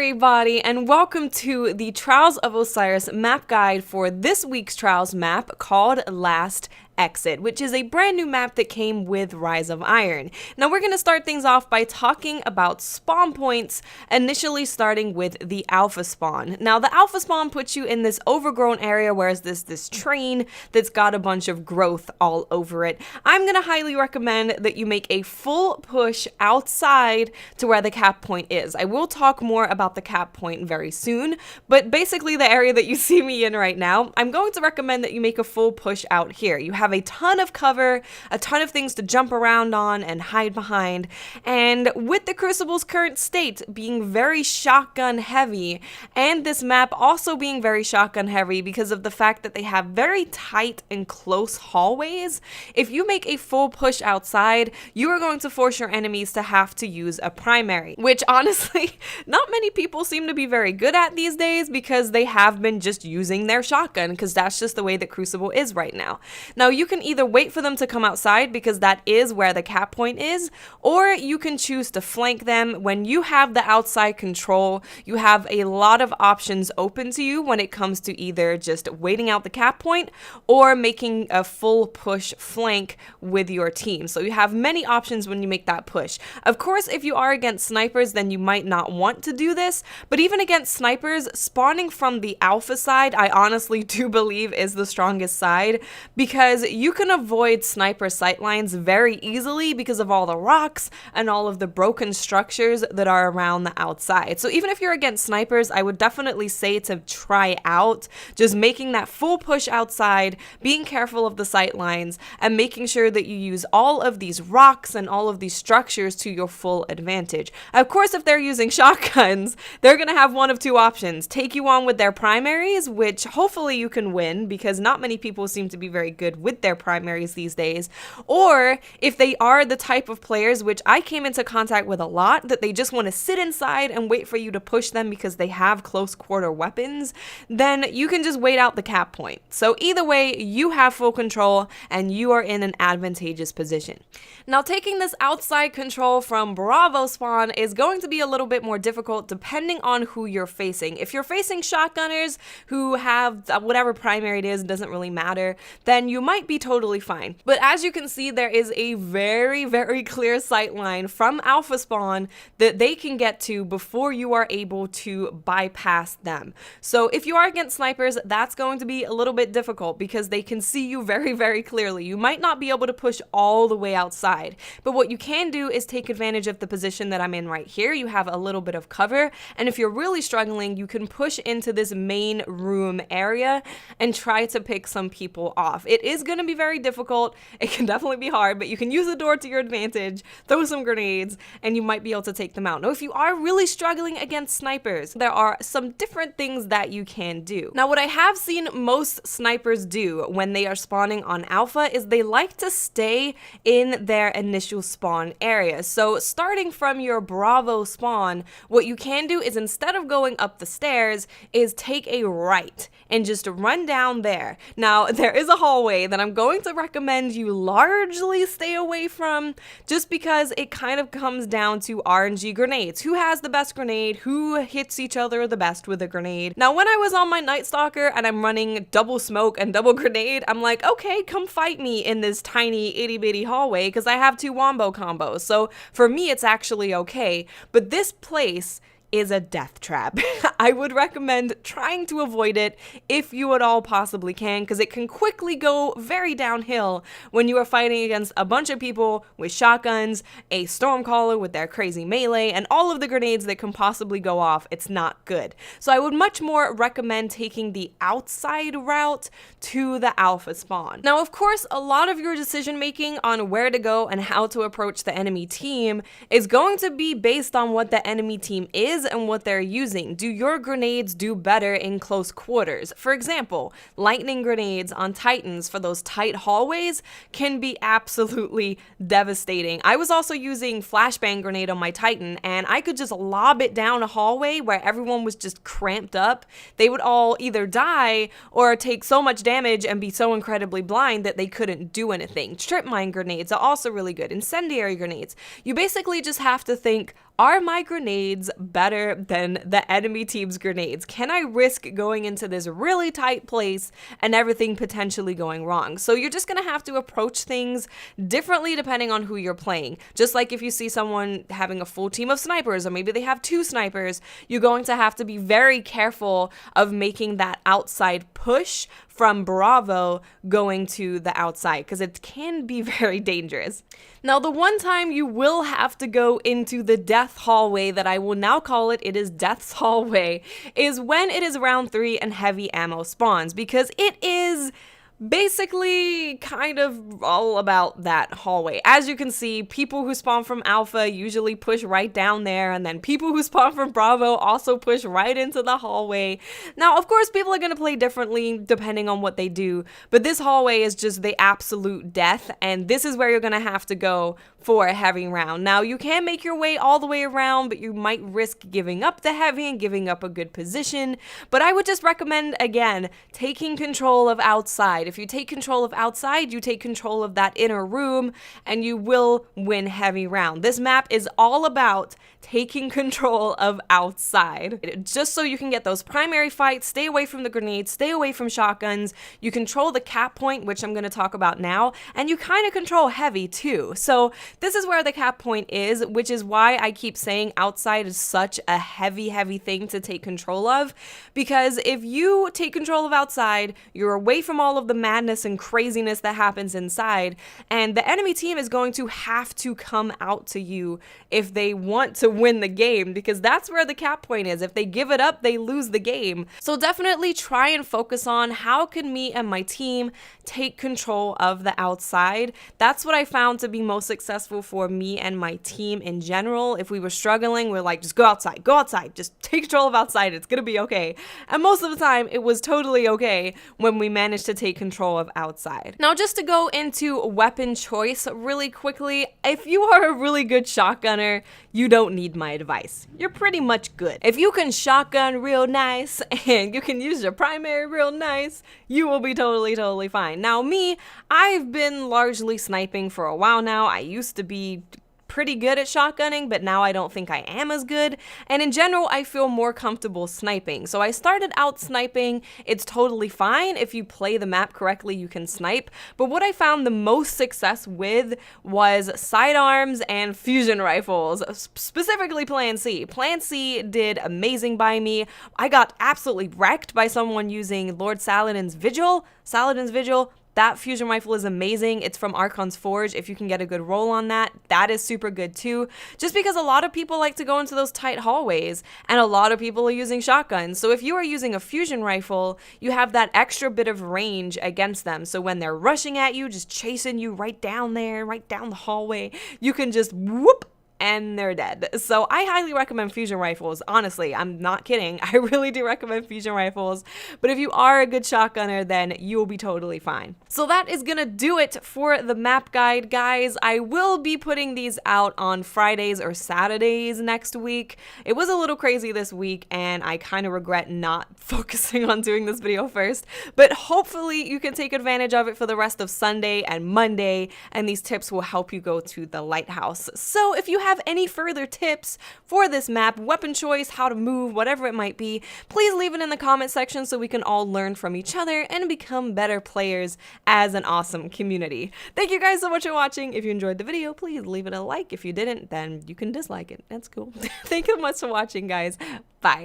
everybody, and welcome to the Trials of Osiris map guide for this week's Trials map called Last Exit, which is a brand new map that came with Rise of Iron. Now we're going to start things off by talking about spawn points, initially starting with the alpha spawn. Now the alpha spawn puts you in this overgrown area where there's this train that's got a bunch of growth all over it. I'm going to highly recommend that you make a full push outside to where the cap point is. I will talk more about the cap point very soon, but basically the area that you see me in right now, I'm going to recommend that you make a full push out here. You have a ton of cover, a ton of things to jump around on and hide behind, and with the Crucible's current state being very shotgun heavy, and this map also being very shotgun heavy because of the fact that they have very tight and close hallways, if you make a full push outside, you are going to force your enemies to have to use a primary, which honestly, not many people seem to be very good at these days because they have been just using their shotgun because that's just the way that Crucible is right now. Now, you can either wait for them to come outside because that is where the cap point is, or you can choose to flank them. When you have the outside control, you have a lot of options open to you when it comes to either just waiting out the cap point or making a full push flank with your team. So you have many options when you make that push. Of course, if you are against snipers, then you might not want to do this, but even against snipers, spawning from the alpha side, I honestly do believe is the strongest side because you can avoid sniper sightlines very easily because of all the rocks and all of the broken structures that are around the outside. So even if you're against snipers, I would definitely say to try out just making that full push outside, being careful of the sightlines, and making sure that you use all of these rocks and all of these structures to your full advantage. Of course, if they're using shotguns, they're going to have one of two options: take you on with their primaries, which hopefully you can win because not many people seem to be very good with their primaries these days, or if they are the type of players, which I came into contact with a lot, that they just want to sit inside and wait for you to push them because they have close quarter weapons, then you can just wait out the cap point. So either way, you have full control and you are in an advantageous position. Now, taking this outside control from Bravo spawn is going to be a little bit more difficult depending on who you're facing. If you're facing shotgunners who have whatever primary it is, doesn't really matter, then you might be totally fine. But as you can see, there is a very, very clear sight line from alpha spawn that they can get to before you are able to bypass them. So if you are against snipers, that's going to be a little bit difficult because they can see you very, very clearly. You might not be able to push all the way outside, but what you can do is take advantage of the position that I'm in right here. You have a little bit of cover, and if you're really struggling, you can push into this main room area and try to pick some people off. It is going to be very difficult. It can definitely be hard, but you can use the door to your advantage, throw some grenades, and you might be able to take them out. Now, if you are really struggling against snipers, there are some different things that you can do. Now, what I have seen most snipers do when they are spawning on alpha is they like to stay in their initial spawn area. So starting from your Bravo spawn, what you can do is instead of going up the stairs is take a right and just run down there. Now, there is a hallway that I'm going to recommend you largely stay away from just because it kind of comes down to RNG grenades. Who has the best grenade? Who hits each other the best with a grenade? Now, when I was on my Night Stalker and I'm running double smoke and double grenade, I'm like, okay, come fight me in this tiny itty bitty hallway because I have two wombo combos. So for me, it's actually okay. But this place is a death trap. I would recommend trying to avoid it if you at all possibly can, because it can quickly go very downhill when you are fighting against a bunch of people with shotguns, a Stormcaller with their crazy melee, and all of the grenades that can possibly go off. It's not good. So I would much more recommend taking the outside route to the alpha spawn. Now, of course, a lot of your decision making on where to go and how to approach the enemy team is going to be based on what the enemy team is and what they're using. Do your grenades do better in close quarters? For example, lightning grenades on Titans for those tight hallways can be absolutely devastating. I was also using flashbang grenade on my Titan, and I could just lob it down a hallway where everyone was just cramped up. They would all either die or take so much damage and be so incredibly blind that they couldn't do anything. Trip mine grenades are also really good. Incendiary grenades. You basically just have to think, are my grenades better better than the enemy team's grenades? Can I risk going into this really tight place and everything potentially going wrong? So you're just gonna have to approach things differently depending on who you're playing. Just like if you see someone having a full team of snipers, or maybe they have 2 snipers, you're going to have to be very careful of making that outside push from Bravo going to the outside, because it can be very dangerous. Now, the one time you will have to go into the death hallway, that I will now call it is Death's Hallway, is when it is round 3 and heavy ammo spawns, because it is basically kind of all about that hallway. As you can see, people who spawn from Alpha usually push right down there, and then people who spawn from Bravo also push right into the hallway. Now, of course, people are going to play differently depending on what they do, but this hallway is just the absolute death, and this is where you're going to have to go for a heavy round. Now, you can make your way all the way around, but you might risk giving up the heavy and giving up a good position, but I would just recommend, again, taking control of outside. If you take control of outside, you take control of that inner room, and you will win heavy round. This map is all about taking control of outside, just so you can get those primary fights, stay away from the grenades, stay away from shotguns, you control the cap point, which I'm going to talk about now, and you kind of control heavy too. So this is where the cap point is, which is why I keep saying outside is such a heavy thing to take control of, because if you take control of outside, you're away from all of the madness and craziness that happens inside, and the enemy team is going to have to come out to you if they want to win the game, because that's where the cap point is. If they give it up, they lose the game. So definitely try and focus on how can me and my team take control of the outside. That's what I found to be most successful for me and my team in general. If we were struggling, we're like, just go outside, just take control of outside, it's gonna be okay. And most of the time, it was totally okay when we managed to take control of outside. Now, just to go into weapon choice really quickly, if you are a really good shotgunner, you don't need my advice. You're pretty much good. If you can shotgun real nice and you can use your primary real nice, you will be totally fine. Now me, I've been largely sniping for a while now. I used to be pretty good at shotgunning, but now I don't think I am as good, and in general I feel more comfortable sniping. So I started out sniping. It's totally fine. If you play the map correctly, you can snipe, but what I found the most success with was sidearms and fusion rifles, specifically Plan C. Plan C did amazing by me. I got absolutely wrecked by someone using Lord Saladin's Vigil. That fusion rifle is amazing. It's from Archon's Forge. If you can get a good roll on that, that is super good too. Just because a lot of people like to go into those tight hallways, and a lot of people are using shotguns. So if you are using a fusion rifle, you have that extra bit of range against them. So when they're rushing at you, just chasing you right down there, right down the hallway, you can just whoop, and they're dead. So I highly recommend fusion rifles. Honestly, I'm not kidding. I really do recommend fusion rifles. But if you are a good shotgunner, then you will be totally fine. So that is gonna do it for the map guide, guys. I will be putting these out on Fridays or Saturdays next week. It was a little crazy this week, and I kind of regret not focusing on doing this video first. But hopefully you can take advantage of it for the rest of Sunday and Monday, and these tips will help you go to the lighthouse. So if you have any further tips for this map, weapon choice, how to move, whatever it might be, please leave it in the comment section so we can all learn from each other and become better players as an awesome community. Thank you guys so much for watching. If you enjoyed the video, please leave it a like. If you didn't, then you can dislike it. That's cool. Thank you so much for watching, guys. Bye.